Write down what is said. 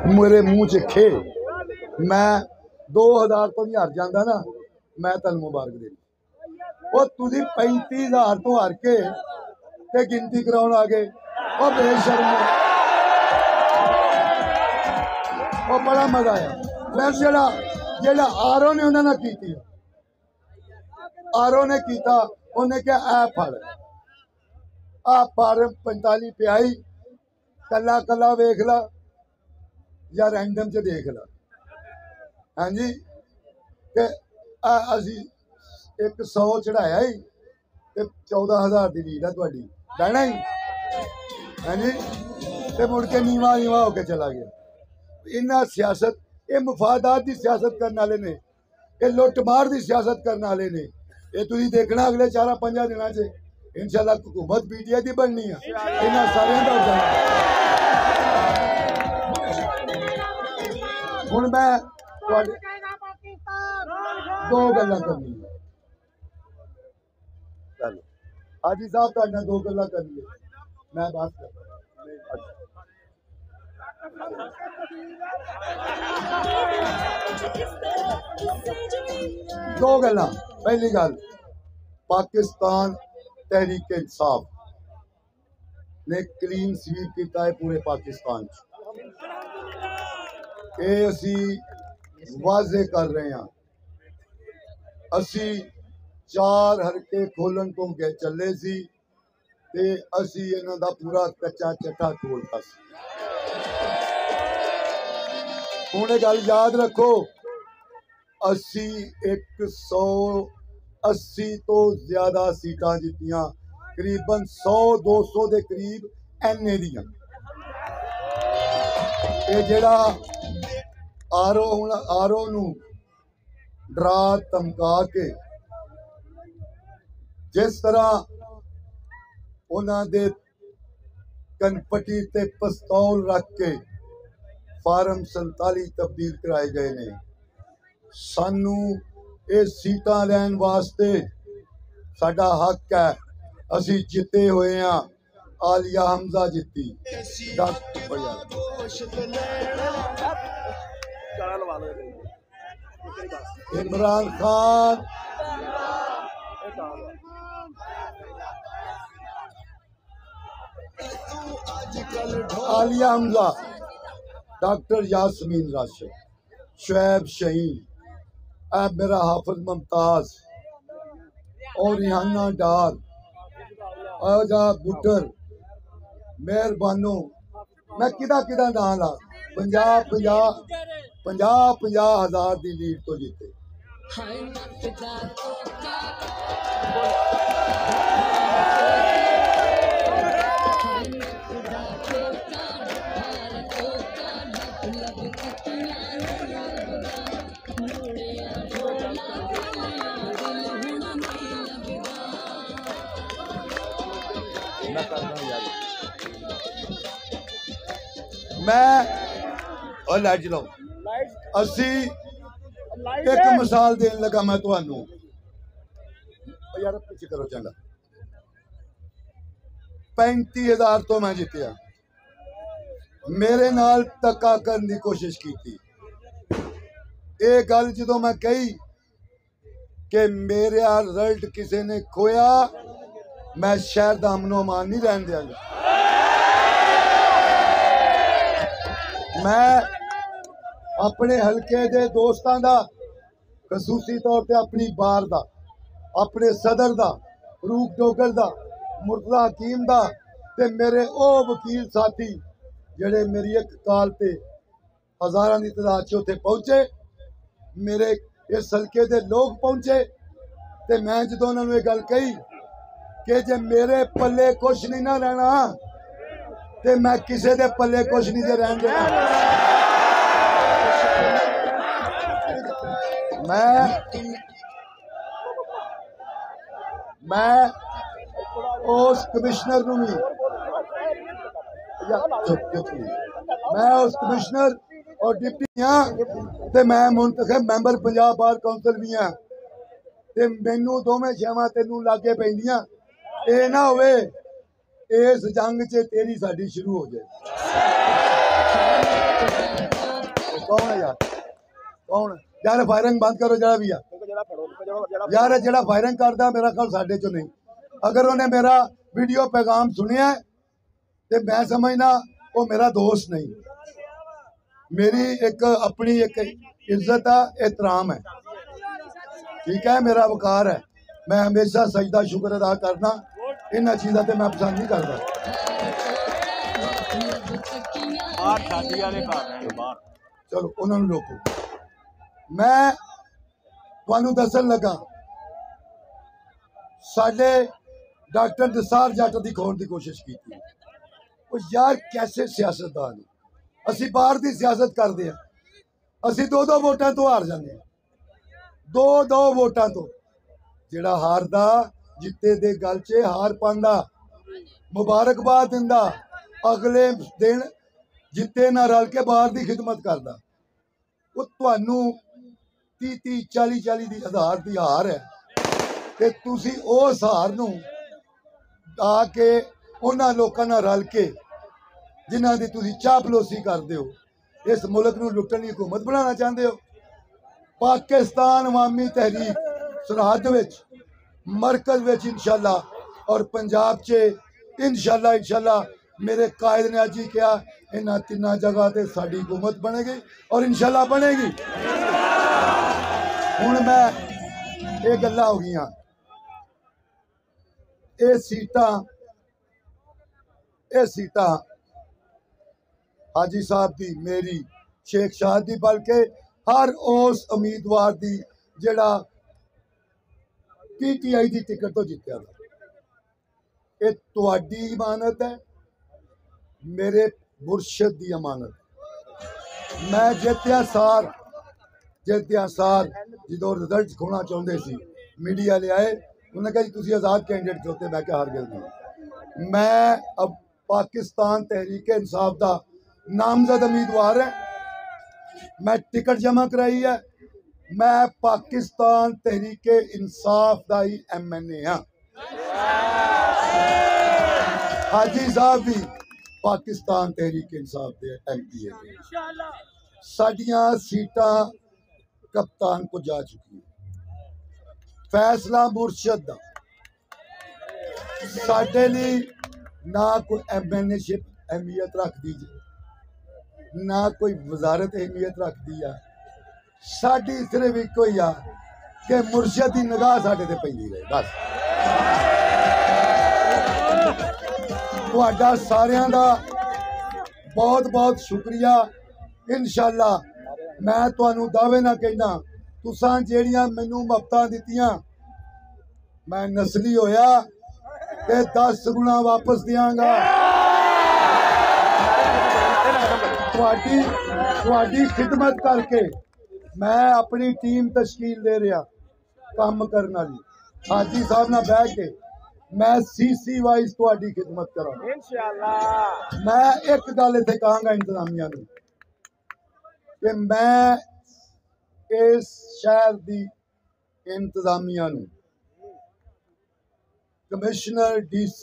मेरे मुँह च खे मैं 2000 तो नहीं हार जाता ना, मैं तेन मुबारक देनी। वो तुझी 35,000 तो हार के ते गिनती कराने आ गए। वो बेशर्म, वो बड़ा मजा आया। मैं जेड़ा आरो ने उन्होंने की, आरो ने किया, उन्हें क्या ऐ फड़ आ पर 45 प्याई कला कला वेख ला या रैंडम च देख ला। हाँ जी, ते असी 100 चढ़ाया ही ते 14,000 की लीड है थोड़ी बहना ही। हाँ जी, ते मुड़ के नीवा नीवा होके चला गया। इन्ना सियासत, ये मुफादात की सियासत करने वाले ने, ये लुटमार की सियासत करने वाले ने। ये तुम देखना अगले 4-5 दिनों से इंशाल्लाह हुकूमत पीटीआई की बननी है। इन्होंने सारे का हो जाना। हुण मैं दो गल्लां करनी है। हाजी साहब तुहाडे दो गल्लां करनी है, मैं बात कर दो गल्लां। पहली गल, पाकिस्तान तहरीक इंसाफ ने क्लीन स्वीप किया है पूरे पाकिस्तान। ये असी वाजे कर रहे हैं, असी 4 हरके खोलन तो गए चले सी ते असी इन्हां दा पूरा कच्चा चट्टा खोलता सी। हुण गल याद रखो, असी 180 तो ज्यादा सीटां जीतियां, करीबन 100-200 के करीब एनए दियां। ये जेड़ा आरो हुण आरो नू डरा धमका के जिस तरह उन्हां दे कनपटी ते पिस्तौल रख के फार्म 47 तब्दील कराए गए ने। सानू ये सीटां लैन वास्ते साडा हक है, असी जिते हुए हैं। आलिया हमजा जीती, इमरान खान, आलिया हमजा, डॉक्टर यास्मीन राशिद, शुएब शहीन, मेरा हाफिज मुमताज और रिहाना डार, आजा बुटर, मेहरबानो, मैं किदा नाम ला। 50,000 की लीड तो जीते। मैं और लाइट चलाओ, असी एक मिसाल देन लगा मैं तुहानू। यार पीछे करो चंगा। 35,000 तो मैं जीतिया। मेरे नाल धक्का करने की कोशिश की थी। ये गल जो मैं कही कि मेरा रिजल्ट किसी ने खोया, मैं शहर का अमनो अमान नहीं रहन देंगा। मैं अपने हल्के दे दोस्तों का, खसूसी तौर पर अपनी बार का, अपने सदर का, रूप डोगर का, मुर्तजा हकीम का, ते मेरे ओ वकील साथी जेड़े मेरी एक कॉल पे हज़ारां की तादाद च उत्थे पहुंचे, मेरे इस हल्के दे लोग पहुंचे, ते मैं जो उन्होंने ये गल कही कि जे मेरे पल्ले कुछ नहीं ना रहना ते मैं किसी दे पल्ले कुछ नहीं जे रहन देना। मैं उस कमिश्नर नूं भी, मैं उस कमिश्नर और डिप्टी हाँ, ते मैं मुंतखब मैंबर पंजाब बार काउंसिल भी हाँ, ते मैनू दोवें शैवां तेनू लागे पैंदियां। ये ना होवे इस जंग च तेरी साडी शुरू हो जाए। कौन है यार, कौन यार? फायरिंग बंद करो जरा भी यार, जरा फायरिंग करता मेरा ख्याल साढ़े चो नहीं। अगर उन्हें मेरा वीडियो पैगाम सुनिया तो मैं समझना वो मेरा दोस्त नहीं, मेरी एक अपनी एक इज्जत है, एहतराम है, ठीक है, मेरा वकार है। मैं हमेशा सजदा शुक्र अदा करना, इन चीज़ों से मैं पसंद नहीं करता। चलो उन्होंने रोको। मैं तुहानू दसन लगा साडे डॉक्टर निसार जट की खोण की कोशिश की। यार कैसे सियासतदान, असी बाहर की सियासत करते हैं, असी दो वोटां तो हार जाते हैं, दो वोटां तो। जिहड़ा हारदा जिते दे गल च हार पांदा, मुबारकबाद दिंदा, अगले दिन जिते ना रल के बाहर की खिदमत करदा। वो तुहानू 30-30 40-40 दी हज़ार दी हार है, ते तुसी उस हार नू आके उन्हां लोकां नाल रल के जिन्हां दी तुसी चापलोसी करदे हो, इस मुल्क नू लुट्टण दी हुकूमत बनाना चाहते हो। पाकिस्तान अवामी तहरीक सरहद विच, मरकज विच इंशाअल्लाह और पंजाब च इंशाअल्लाह मेरे कायद ने अज ही कहा इन्हां तिन्नां जगह ते साडी हुकूमत बनेगी और इंशाअल्लाह बनेगी। हुण मैं ये गल्लां हो गईयां, ये सीटां हाजी साहब दी, मेरी, शेख शाह दी, बल्कि हर उस उम्मीदवार दी जिहड़ा PTI की टिकट तो जितया था। ये तुहाडी इमानत है, मेरे मुर्शद की अमानत। मैं जितया सार जो रिजल्ट खोना चाहते सी, मीडिया ले आए, उन्होंने कहा जी तुसी आज़ाद कैंडिडेट होते, मैं क्या हार गया। मैं अब पाकिस्तान तहरीक इंसाफ का नामजद उम्मीदवार है, मैं टिकट जमा कराई है, मैं पाकिस्तान तहरीक इंसाफ का ही MNA हाँ। हाजी साहब भी पाकिस्तान तहरीक इंसाफ के MP है। साडियां सीटां कप्तान को जा चुकी है। फैसला मुर्शद दा साडे लिए ना कोई MNA शिप अहमियत रखती जी, ना कोई वजारत अहमियत रखती है। साडी सिर्फ एक ही आ कि मुर्शद की निगाह साडे ते पैंदी रहे बस। तुहाडा सारियां दा बहुत बहुत शुक्रिया। इंशाअल्लाह मैं तुहानू दावे ना कहना, तुसां जेड़ियां मैनू मुफ्तां दित्तियां, मैं नस्ली होया ते 10 गुना वापस दियांगा। तुहाडी खिदमत करके मैं अपनी टीम तश्कील दे रहा काम करने वाली, हाजी साहब ना बह के मैं CC वाइज तुहाडी खिदमत करा इंशाअल्लाह। मैं एक गल इत्थे कहांगा इंतजामिया नूं कि मैं इस शहर दी इंतजामिया नूं, कमिश्नर DC